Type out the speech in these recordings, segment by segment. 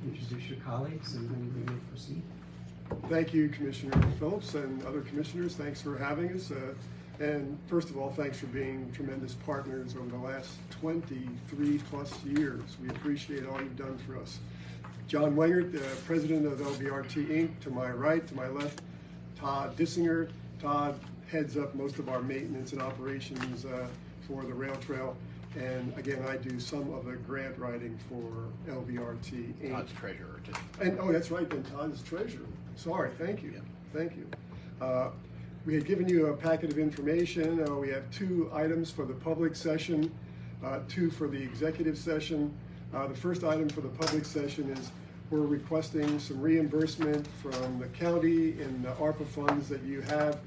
introduce your colleagues, and then we may proceed. Thank you, Commissioner Phillips and other commissioners. Thanks for having us. And first of all, thanks for being tremendous partners over the last 23 plus years. We appreciate all you've done for us. John Wengert, President of LVRT Inc., to my right, to my left, Todd Dissinger. Todd heads up most of our maintenance and operations for the rail trail. And again, I do some of the grant writing for LVRT Inc. Todd's treasurer, too. And oh, that's right, then Todd is treasurer. Sorry, thank you, thank you. We had given you a packet of information. We have 2 items for the public session, 2 for the executive session. The first item for the public session is we're requesting some reimbursement from the county in the ARPA funds that you have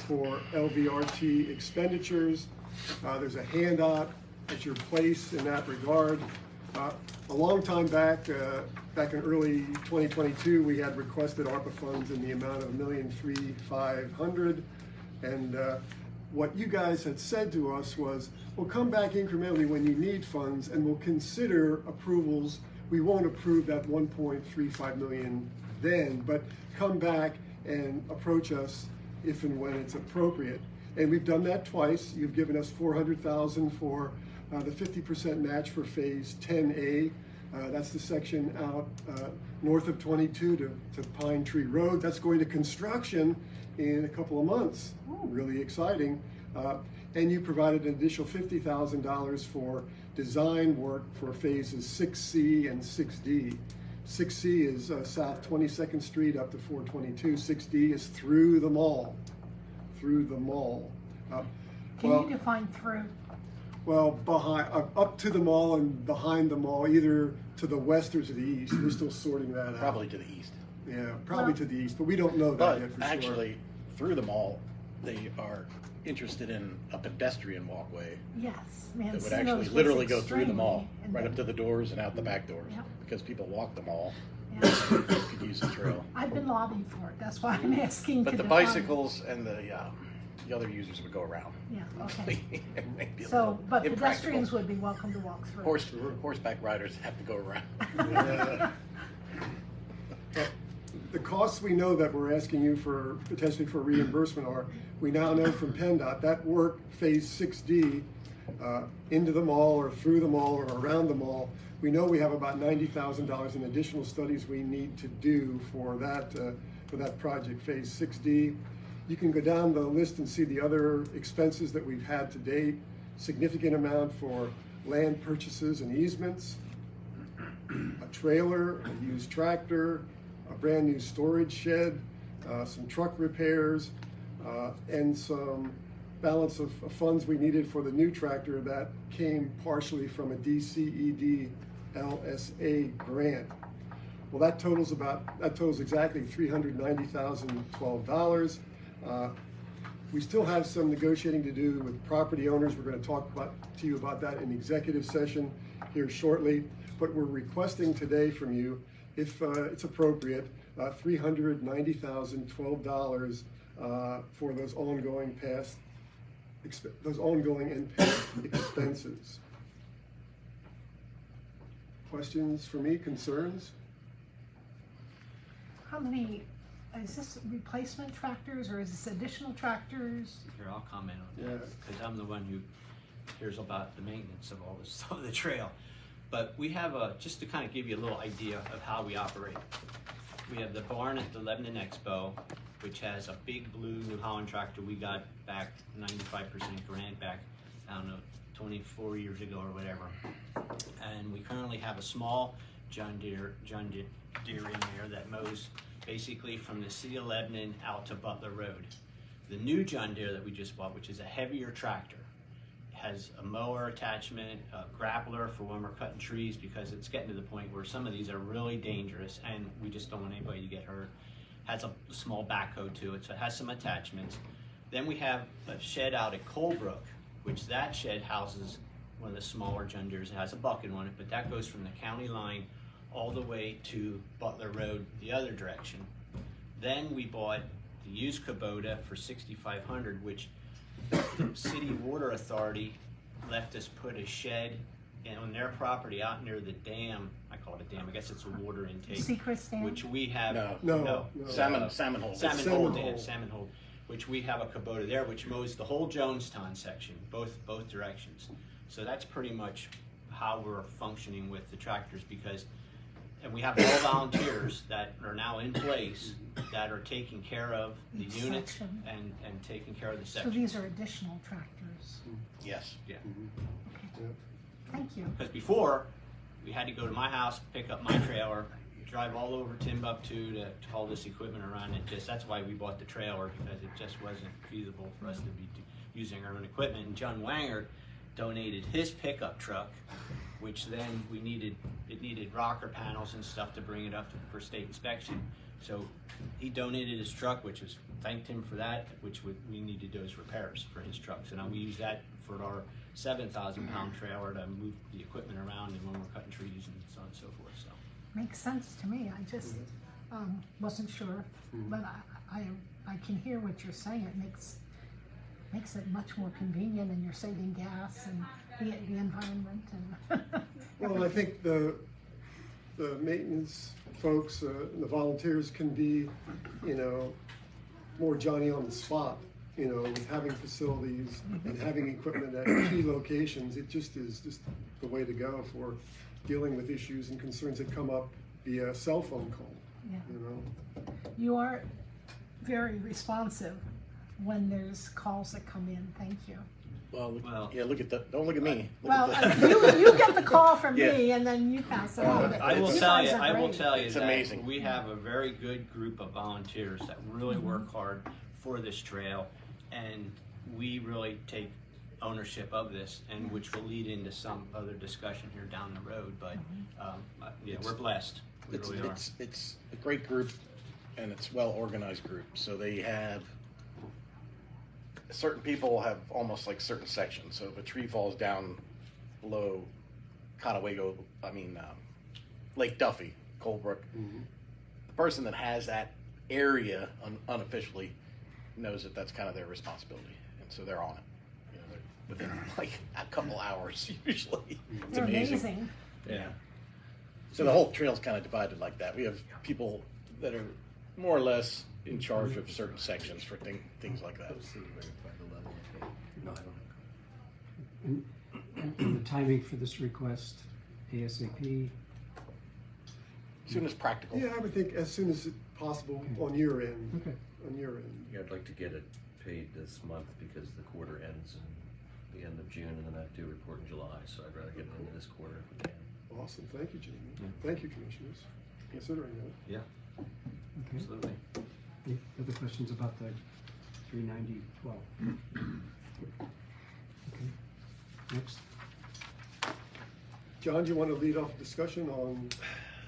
for LVRT expenditures. There's a handout at your place in that regard. A long time back, back in early 2022, we had requested ARPA funds in the amount of $1,350,000, and what you guys had said to us was, we'll come back incrementally when you need funds, and we'll consider approvals. We won't approve that $1.35 million then, but come back and approach us if and when it's appropriate. And we've done that twice. You've given us $400,000 for the 50% match for Phase 10A. That's the section out north of 22 to Pine Tree Road. That's going to construction in a couple of months. Really exciting. And you provided an additional $50,000 for design work for phases 6C and 6D. 6C is South 22nd Street up to 422. 6D is through the mall. Through the mall. Can you define through? Well, behind, up to the mall and behind the mall, either to the west or to the east. We're still sorting that out. Probably to the east. Yeah, probably to the east, but we don't know that But yet for actually, sure. through the mall, they are interested in a pedestrian walkway Yes, that would Mancino's actually was literally go through the mall, extremely- right up to the doors and out the back doors, Yeah. because people walk the mall, Yeah. could use the trail. I've been lobbying for it, that's why I'm asking. But to the define it. bicycles and the other users would go around. Yeah, okay. It may be a So, little but impractical. pedestrians would be welcome to walk through. Horseback riders have to go around. Yeah. The costs we know that we're asking you for potentially for reimbursement are, we now know from PennDOT that work Phase 6D into the mall or through the mall or around the mall, we know we have about $90,000 in additional studies we need to do for that project, Phase 6D. You can go down the list and see the other expenses that we've had to date. Significant amount for land purchases and easements, a trailer, a used tractor, a brand new storage shed, some truck repairs, and some balance of funds we needed for the new tractor that came partially from a DCED LSA grant. Well, that totals exactly $390,012. We still have some negotiating to do with property owners. We're going to talk to you about that in executive session here shortly. But we're requesting today from you, if it's appropriate, $390,012 for those ongoing and past expenses. Questions for me? Concerns? How many, is this replacement tractors or is this additional tractors? Here, I'll comment on Yeah. that, because I'm the one who hears about the maintenance of all this stuff of the trail. But we have just to kind of give you a little idea of how we operate. We have the barn at the Lebanon Expo, which has a big blue New Holland tractor we got back 95% grant back, I don't know, 24 years ago or whatever. And we currently have a small John Deere in there that mows basically from the city of Lebanon out to Butler Road. The new John Deere that we just bought, which is a heavier tractor, has a mower attachment, a grappler for when we're cutting trees, because it's getting to the point where some of these are really dangerous and we just don't want anybody to get hurt. Has a small backhoe to it, so it has some attachments. Then we have a shed out at Colebrook, which that shed houses one of the smaller John Deeres. It has a bucket on it, but that goes from the county line all the way to Butler Road the other direction. Then we bought the used Kubota for $6,500, which the City Water Authority left us put a shed and on their property out near the dam, I call it a dam, I guess it's a water intake. Secret dam? Which we have. No. Salmon hole. Salmon Salmon hole, hole. dam, salmon hole, which we have a Kubota there, which mows the whole Jonestown section, both directions. So that's pretty much how we're functioning with the tractors, because, and we have all volunteers that are now in place that are taking care of the Each units section. and taking care of the So section. these are additional tractors. Yes. Yeah. Yeah. Thank you. Because before, we had to go to my house, pick up my trailer, drive all over Timbuktu to haul this equipment around. That's why we bought the trailer, because it just wasn't feasible for us to be using our own equipment. And John Wanger donated his pickup truck, which then it needed rocker panels and stuff to bring it up for state inspection. So he donated his truck, which was, thanked him for that, which we need to do as repairs for his truck. So now we use that for our 7,000-pound trailer to move the equipment around and when we're cutting trees and so on and so forth. So Makes sense to me. I just wasn't sure, but I can hear what you're saying. It makes it much more convenient, and you're saving gas and the environment. And Well, I think the maintenance folks, the volunteers can be, more Johnny on the spot, with having facilities and having equipment at key locations. It just is just the way to go for dealing with issues and concerns that come up via cell phone call, Yeah. You are very responsive when there's calls that come in. Thank you. Well, yeah. Don't look at me. Well, you get the call from me, and then you pass it on. but I will you tell guys you, are I will great. tell you It's that amazing. we have a very good group of volunteers that really work hard for this trail, and we really take ownership of this, and which will lead into some other discussion here down the road. But yeah, we're blessed. We really are. It's a great group, and it's well organized group. So they have certain people have almost like certain sections. So if a tree falls down below Conewago, Lake Duffy, Colebrook, the person that has that area unofficially knows that that's kind of their responsibility, and so they're on it. They're within like a couple hours usually. It's You're amazing. amazing. Yeah. So the whole trail's kind of divided like that. We have people that are more or less in charge of certain sections for things like that. No, I don't. And the timing for this request, ASAP? As soon as practical. Yeah, I would think as soon as possible on your end. Okay. On your end. Yeah, I'd like to get it paid this month because the quarter ends in the end of June, and then I have to report in July, so I'd rather get it into this quarter if we can. Awesome. Thank you, Jamie. Thank you, commissioners, considering that. Yeah, Okay. absolutely. Any other questions about the 390-12? Okay. Next. John, do you want to lead off a discussion on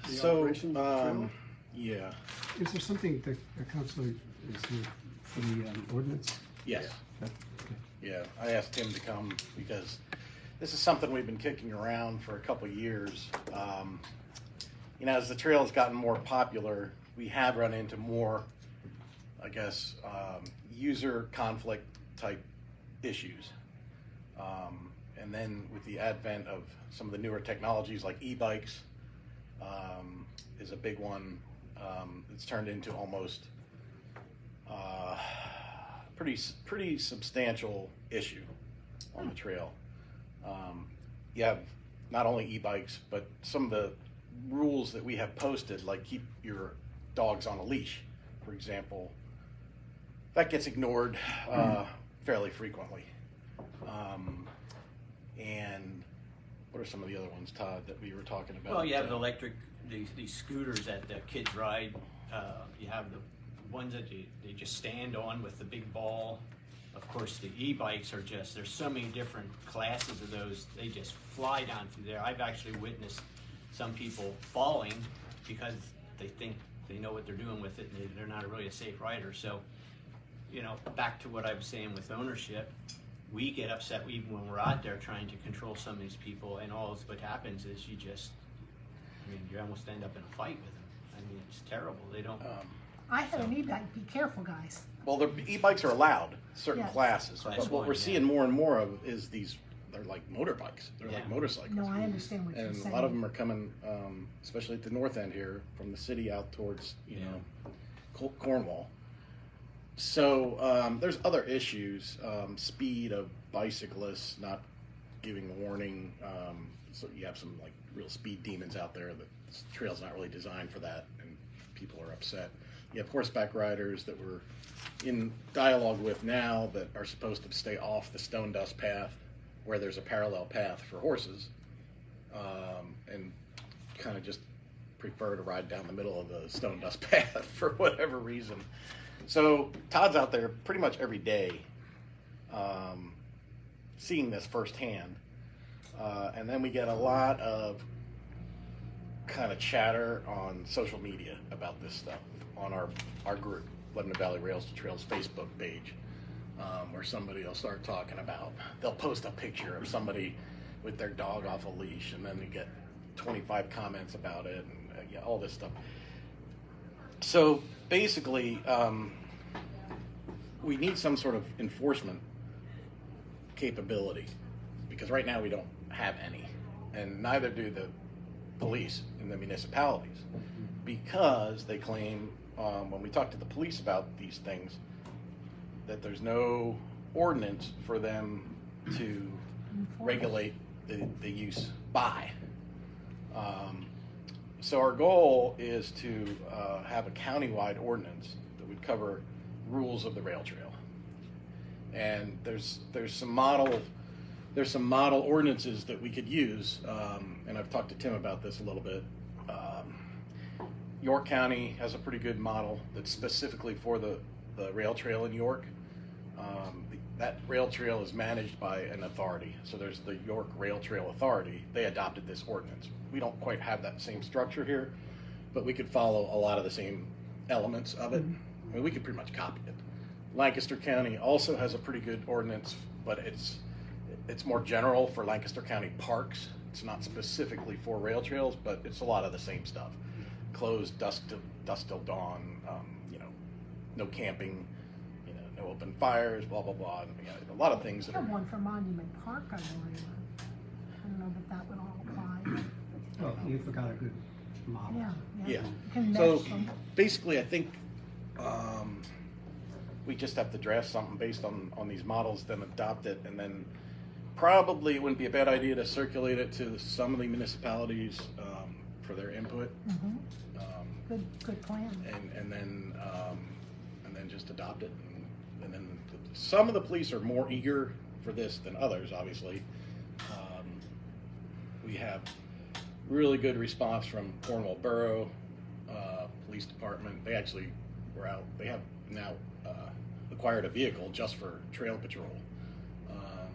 the So, operations of the trail? yeah. Is there something that the counselor is here for the ordinance? Yes. Okay. Yeah, I asked him to come because this is something we've been kicking around for a couple of years. As the trail has gotten more popular, we have run into more, I guess, user conflict type issues. And then with the advent of some of the newer technologies like e-bikes is a big one. It's turned into almost pretty substantial issue on the trail. You have not only e-bikes, but some of the rules that we have posted, like keep your dogs on a leash, for example, that gets ignored fairly frequently. And what are some of the other ones, Todd, that we were talking about? Well, you have the electric, these scooters that the kids ride. You have the ones that they just stand on with the big ball. Of course, the e-bikes are just, there's so many different classes of those. They just fly down through there. I've actually witnessed some people falling because they think they know what they're doing with it, and they're not really a safe rider. So, back to what I was saying with ownership, we get upset even when we're out there trying to control some of these people, and what happens is you almost end up in a fight with them. It's terrible. They don't. I had an e-bike. Be careful, guys. Well, the e-bikes are allowed, certain Yeah. classes, Class but what one, we're yeah. seeing more and more of is these they're like motorbikes. They're like Yeah. motorcycles. No, I understand what you're And saying. a lot of them are coming, especially at the north end here, from the city out towards, you know, Cornwall. So there's other issues, speed of bicyclists, not giving warning. So you have some like real speed demons out there. The trail's not really designed for that, and people are upset. You have horseback riders that we're in dialogue with now that are supposed to stay off the stone dust path where there's a parallel path for horses, and kind of just prefer to ride down the middle of the stone dust path for whatever reason. So Todd's out there pretty much every day, seeing this firsthand. And then we get a lot of kind of chatter on social media about this stuff on our group, Lebanon Valley Rail Trail's Facebook page, where somebody will start talking about, they'll post a picture of somebody with their dog off a leash, and then you get 25 comments about it, and yeah, all this stuff. So basically, we need some sort of enforcement capability, because right now we don't have any, and neither do the police in the municipalities, because they claim, when we talk to the police about these things, that there's no ordinance for them to regulate the use by. So our goal is to have a countywide ordinance that would cover rules of the rail trail, and there's some model ordinances that we could use, and I've talked to Tim about this a little bit. York County has a pretty good model that's specifically for the rail trail in York. That rail trail is managed by an authority. So there's the York Rail Trail Authority. They adopted this ordinance. We don't quite have that same structure here, but we could follow a lot of the same elements of it. I mean, we could pretty much copy it. Lancaster County also has a pretty good ordinance, but it's more general for Lancaster County parks. It's not specifically for rail trails, but it's a lot of the same stuff. Closed dusk till dawn, no camping, no open fires, blah, blah, blah. And, a lot of things I that have are... one for Monument Park, I believe. I don't know that that would all apply. Oh, you forgot a good model. Yeah. You can So mesh them. basically, I think we just have to draft something based on these models, then adopt it, and then probably it wouldn't be a bad idea to circulate it to some of the municipalities for their input. Good plan. And then just adopt it, and then some of the police are more eager for this than others. Obviously, we have really good response from Cornwall Borough Police Department. They actually were out. They have now acquired a vehicle just for trail patrol.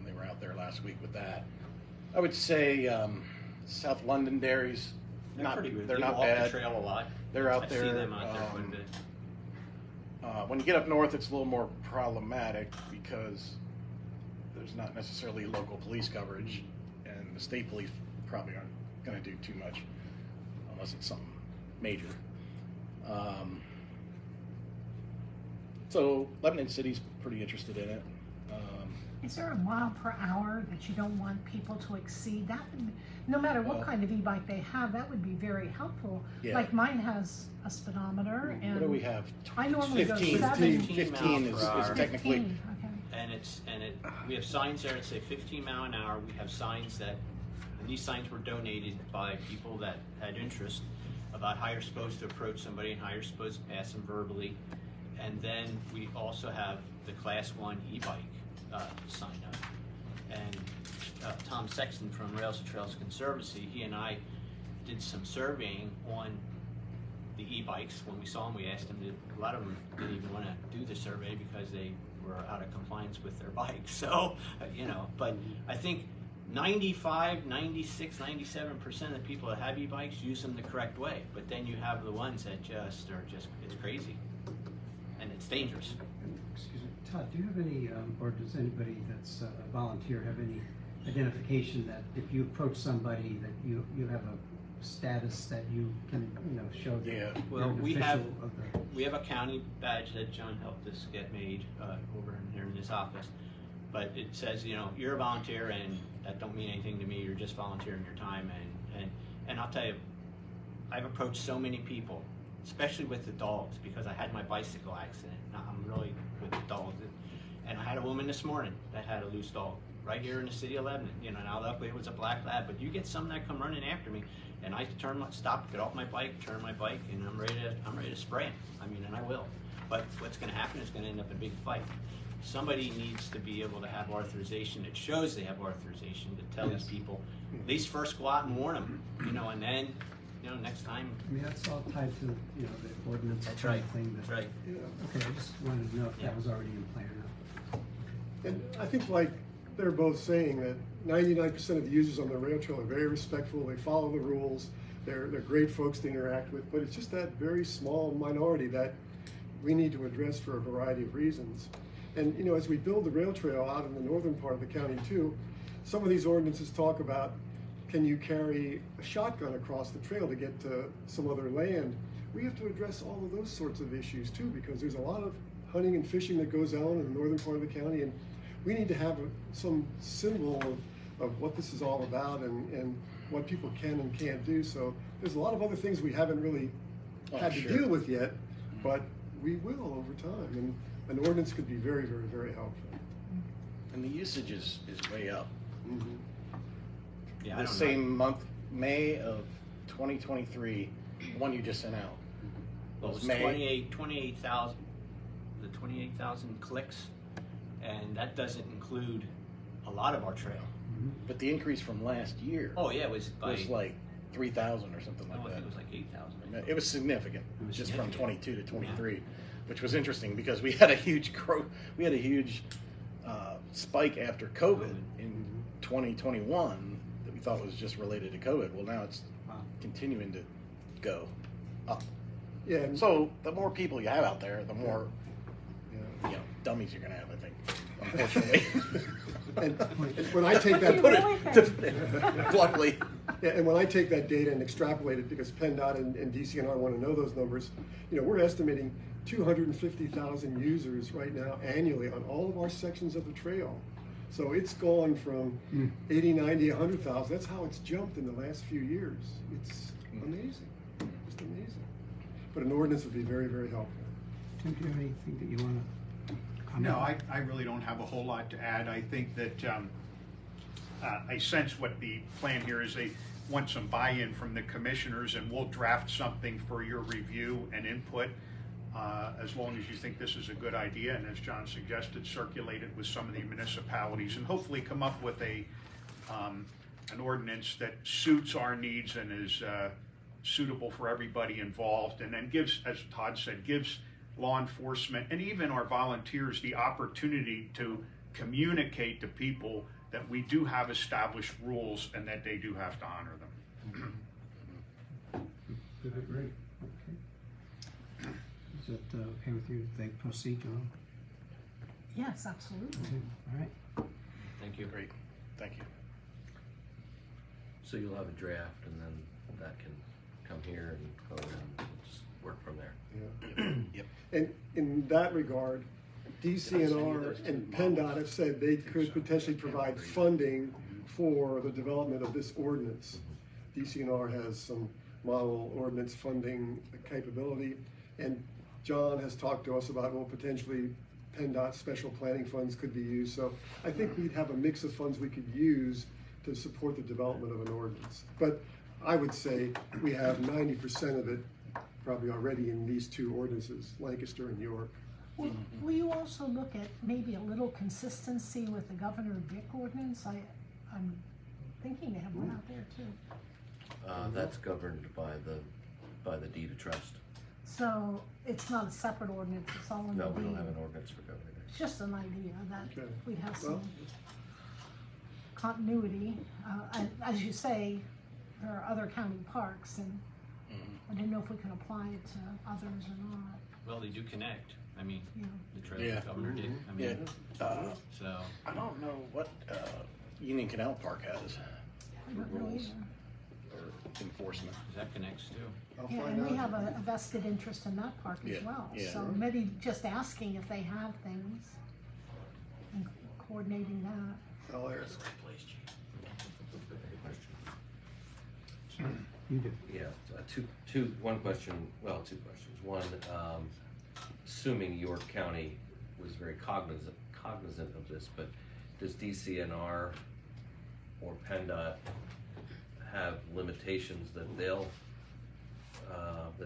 They were out there last week with that. I would say South Londonderry's They're not. pretty good. They're They not walk bad. the trail a lot. They're out I there. see them out there quite a bit. When you get up north, it's a little more problematic because there's not necessarily local police coverage, and the state police probably aren't going to do too much unless it's something major. So Lebanon City's pretty interested in it. Is there a mile per hour that you don't want people to exceed? That would, no matter what Well- kind of e-bike they have, that would be very helpful. Yeah. Like mine has a speedometer, and What do we have? I normally go 15. 7. 15 is 15 miles per hour. technically. 15, okay. We have signs there that say 15 mile an hour. We have signs and these signs were donated by people that had interest about how you're supposed to approach somebody and how you're supposed to pass them verbally. And then we also have the Class 1 e-bike sign up. And Tom Sexton from Rails to Trails Conservancy, he and I did some surveying on the e-bikes. When we saw them, we asked them a lot of them didn't even want to do the survey because they were out of compliance with their bikes. So, but I think 95, 96, 97% of the people that have e-bikes use them the correct way. But then you have the ones that it's crazy. And it's dangerous. Excuse me, Todd, do you have any, or does anybody that's a volunteer have any identification that if you approach somebody that you have a status that you can, show that Yeah. you're Well, an we official have of the... a county badge that John helped us get made over here in this office. But it says, you know, you're a volunteer, and that don't mean anything to me. You're just volunteering your time, and I'll tell you, I've approached so many people, especially with the dogs, because I had my bicycle accident. I'm really with the dogs, and I had a woman this morning that had a loose dog right here in the city of Lebanon. You know, now luckily it was a black lab, but you get some that come running after me, and I stop, get off my bike, turn my bike, and I'm ready to spray him. I mean, and I will. But what's going to happen is going to end up in a big fight. Somebody needs to be able to have authorization that shows they have authorization to tell these people, at least first go out and warn them, you know, and then, you know, next time. I mean, that's all tied to, you know, the ordinance. That's kind right. of thing. That's right. Yeah. Okay, I just wanted to know if Yeah. that was already in play or not. And I think, like they're both saying, that 99% of the users on the rail trail are very respectful. They follow the rules. They're great folks to interact with. But it's just that very small minority that we need to address for a variety of reasons. And you know, as we build the rail trail out in the northern part of the county too, some of these ordinances talk about, can you carry a shotgun across the trail to get to some other land? We have to address all of those sorts of issues too, because there's a lot of hunting and fishing that goes on in the northern part of the county, and we need to have some symbol of what this is all about and what people can and can't do. So there's a lot of other things we haven't really had to deal with yet, but we will over time. And an ordinance could be very, very, very helpful. And the usage is way up. Mm-hmm. Yeah, I The don't same month, May of 2023, one you just sent out. Well, it was May. 28,000, the 28,000 clicks, and that doesn't include a lot of our trail. But the increase from last year Oh yeah, it was by, was like 3,000 or something I like think that. it was like 8,000. It was significant, It was just significant. from 22 to 23, which was interesting because we had a huge spike after COVID in 2021 that we thought was just related to COVID. Well, now it's Wow. continuing to go up. Yeah, and So the more people you have out there, the more yeah. you know dummies you're gonna have. I think, unfortunately. And when I take that, You Put really it think? bluntly. yeah, and when I take that data and extrapolate it, because PennDOT and DCNR want to know those numbers, you know, we're estimating 250,000 users right now annually on all of our sections of the trail. So it's gone from 80, 90, 100,000. That's how it's jumped in the last few years. It's amazing, just amazing. But an ordinance would be very, very helpful. Tim, do you have anything that you want to comment? No, I really don't have a whole lot to add. I think that I sense what the plan here is. They want some buy-in from the commissioners, and we'll draft something for your review and input as long as you think this is a good idea. And as John suggested, circulate it with some of the municipalities and hopefully come up with an ordinance that suits our needs and is suitable for everybody involved, and then gives, as Todd said, gives law enforcement and even our volunteers the opportunity to communicate to people that we do have established rules and that they do have to honor them. Good, great. Okay. Is it okay with you if they proceed, John? Yes, absolutely. Okay. All right. Thank you. Great, thank you. So you'll have a draft, and then that can come here and go and just work from there. Yep. And in that regard, DCNR and PennDOT have said they could potentially provide funding for the development of this ordinance. DCNR has some model ordinance funding capability, and John has talked to us about, well, potentially PennDOT special planning funds could be used. So I think we'd have a mix of funds we could use to support the development of an ordinance. But I would say we have 90% of it probably already in these two ordinances, Lancaster and York. Will you also look at maybe a little consistency with the Governor Dick ordinance? I'm thinking they have one out there too. That's governed by the deed of trust. So it's not a separate ordinance, it's all in the No, we don't deed. have an ordinance for governor. It's just an idea that Okay. we'd have Well- some continuity. And as you say, there are other county parks, and I didn't know if we could apply it to others or not, Well, they do connect. I mean, you know. the trail Yeah. that Governor did. I Yeah. mean, so I don't know what Union Canal Park has I don't know rules either. or enforcement. that connects too. I'll Yeah, find and we out. have a vested interest in that park as Yeah, well. yeah. So maybe just asking if they have things. And of coordinating that. I'll ask. You do. Yeah, one question, well, two questions. One, assuming York County was very cognizant of this, but does DCNR or PennDOT have limitations that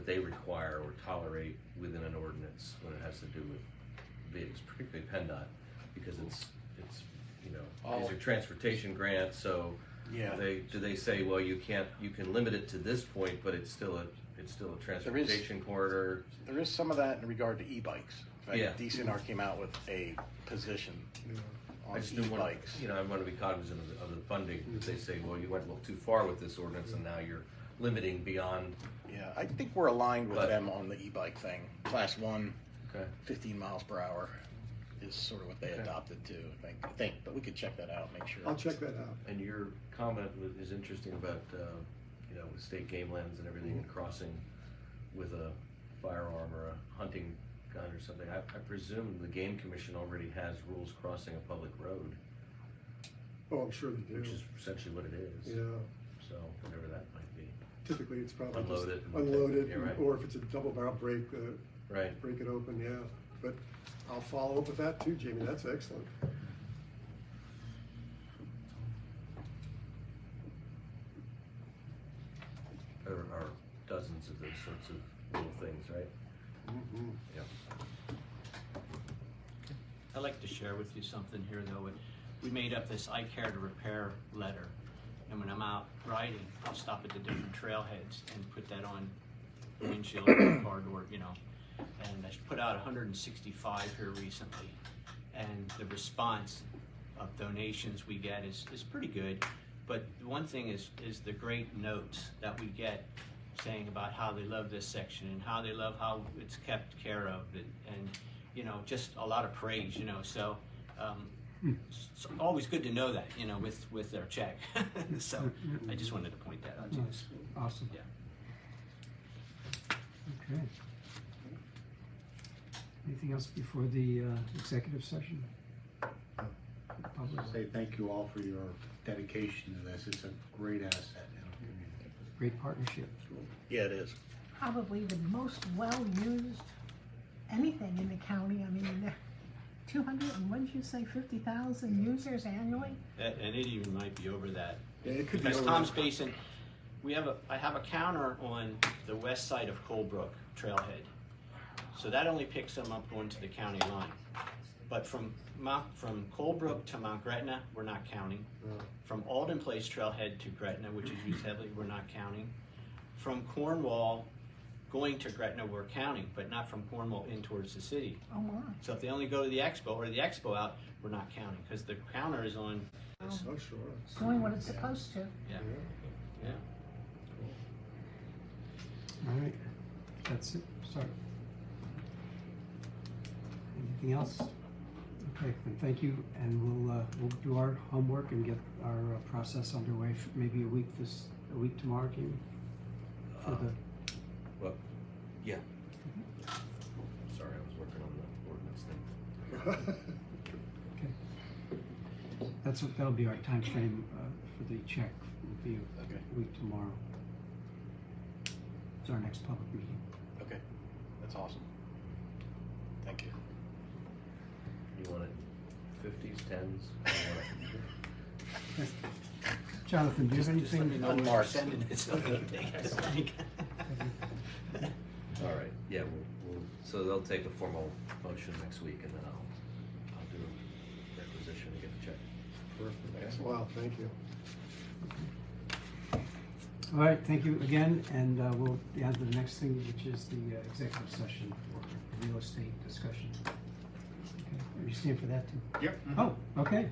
they require or tolerate within an ordinance when it has to do with vehicles, particularly PennDOT, because it's these are transportation grants, so Yeah. do they say, well, you can limit it to this point, but it's still a transportation corridor? There is some of that in regard to e-bikes. In fact, Yeah. DCNR came out with a position I on just do want e-bikes. I want to be cognizant of the funding. If they say, well, you went a little too far with this ordinance, and now you're limiting beyond. Yeah, I think we're aligned with But- them on the e-bike thing. Class 1, Okay. 15 miles per hour is sort of what they Okay. adopted too, I think. But we could check that out, make sure. I'll check that out. And your comment is interesting about with state game lands and everything, and crossing with a firearm or a hunting gun or something. I presume the Game Commission already has rules crossing a public road, Oh, I'm sure they do. which is essentially what it is. Yeah, So whatever that might be. typically it's probably Unload just it and- unloaded, yeah, right. or if it's a double barrel break Right. break it open, yeah. But I'll follow up with that too, Jamie, that's excellent. There are dozens of those sorts of little things, right? Mhm. Yeah. I'd like to share with you something here, though. We made up this I Care to Repair letter, and when I'm out riding, I'll stop at the different trailheads and put that on the windshield of the car door, And I put out 165 here recently, and the response of donations we get is pretty good. But the one thing is the great notes that we get saying about how they love this section and how they love how it's kept care of, and just a lot of praise, so it's always good to know that, with their check. So I just wanted to point that out to you. That's awesome. Yeah. Okay. Anything else before the executive session? Public? Say thank you all for your dedication to this. It's a great asset in our community. Great partnership. Yeah, it is. Probably the most well-used anything in the county. I mean, 200 and what did you say, 50,000 users annually? And it even might be over that. Yeah, it could be Because over Tom's that. Basin, I have a counter on the west side of Colebrook Trailhead. So that only picks them up going to the county line. But from Colebrook to Mount Gretna, we're not counting. From Alden Place Trailhead to Gretna, which is used heavily, we're not counting. From Cornwall going to Gretna, we're counting, but not from Cornwall in towards the city. Oh my. So if they only go to the expo or the expo out, we're not counting, because the counter is on, Oh, sure. It's doing what it's supposed to. yeah. All right, that's it, sorry. Anything else? Okay, then thank you, and we'll do our homework and get our process underway for maybe a week tomorrow, Jamie? For the, Well, yeah. Sorry, I was working on the ordinance thing. okay. That'll be our time frame for the check, will be Okay. a week tomorrow. It's our next public meeting. Okay, that's awesome. Thank you. You want it 50s, 10s? Jonathan, do you have Just let me anything? know when you're Unmarked. sending it so we can take it. All right, yeah, so they'll take a formal motion next week, and then I'll do a requisition and get the check. Perfect. Wow, thank you. All right, thank you again, and we'll be on to the next thing, which is the executive session for real estate discussion. Okay, are you staying for that too? Yep. Oh, okay,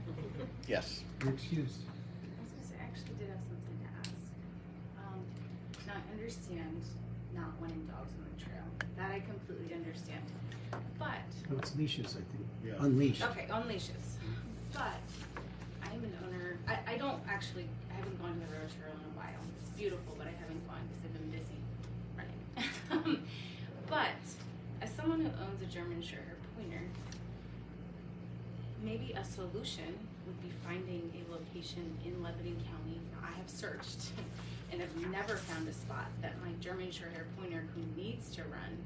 Yes. you're excused. I was gonna say, I actually did have something to ask. Now I understand not wanting dogs on the trail. That I completely understand. But, No, it's leashes, I think. Yeah. Unleashed. okay, on leashes. But, I am an owner, I don't actually, I haven't gone to the rail trail in a while. It's beautiful, but I haven't gone because I've been busy running. But, as someone who owns a German Shorthair Pointer, maybe a solution would be finding a location in Lebanon County. Now, I have searched and have never found a spot that my German Shorthair Pointer who needs to run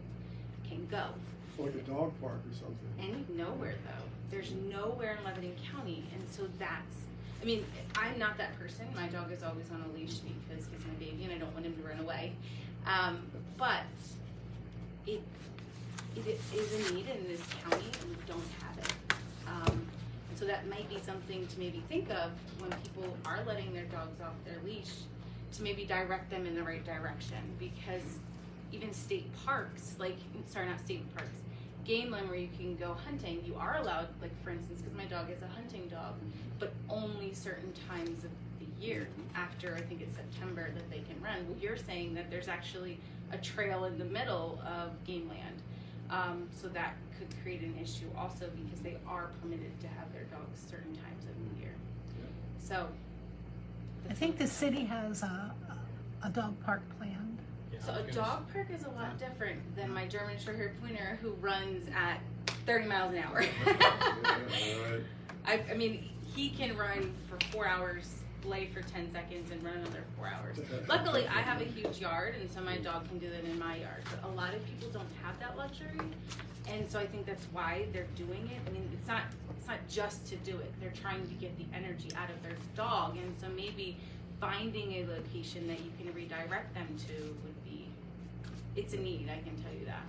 can go. Like a dog park or something. And nowhere though. There's nowhere in Lebanon County, and so that's, I mean, I'm not that person. My dog is always on a leash because he's my baby and I don't want him to run away. But it is a need in this county and we don't have it. And so that might be something to maybe think of when people are letting their dogs off their leash, to maybe direct them in the right direction, because even state parks, not state parks, game land where you can go hunting, you are allowed, like for instance, because my dog is a hunting dog, but only certain times of the year, after I think it's September, that they can run. Well, you're saying that there's actually a trail in the middle of game land, so that could create an issue also, because they are permitted to have their dogs certain times of the year. So I think the city has a dog park planned. So a dog park is a lot different than my German Shorthair Pointer who runs at 30 miles an hour. I mean, he can run for 4 hours, play for 10 seconds, and run another 4 hours. Luckily, I have a huge yard, and so my dog can do that in my yard. But a lot of people don't have that luxury, and so I think that's why they're doing it. I mean, it's not just to do it. They're trying to get the energy out of their dog, and so maybe finding a location that you can redirect them to would be, it's a need, I can tell you that.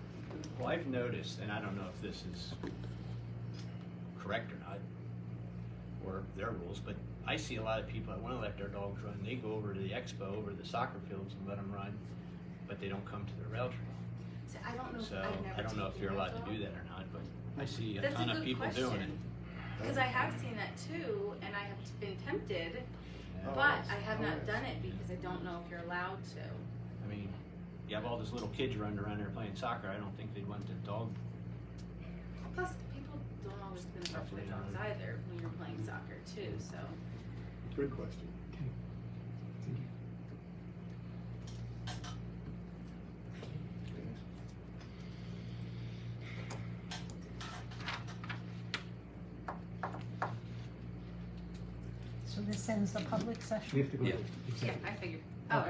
Well, I've noticed, and I don't know if this is correct or not, or their rules, but I see a lot of people that want to let their dogs run. They go over to the expo, over to the soccer fields and let them run, but they don't come to the rail trail. So I don't know. So I've never I don't know if taken you're my allowed dog. to do that or not, but I see a That's ton a of good people question. doing it. Because I have seen that too, and I have been tempted, Yeah. but I have not yes. done it because I don't know if you're allowed to. I mean, you have all those little kids running around there playing soccer. I don't think they'd want the dog. Plus, people don't always look after their dogs either when you're playing soccer too. So Good question. Okay. Thank you. So this ends the public We session. have to go to Yeah. yeah, executive. I figured.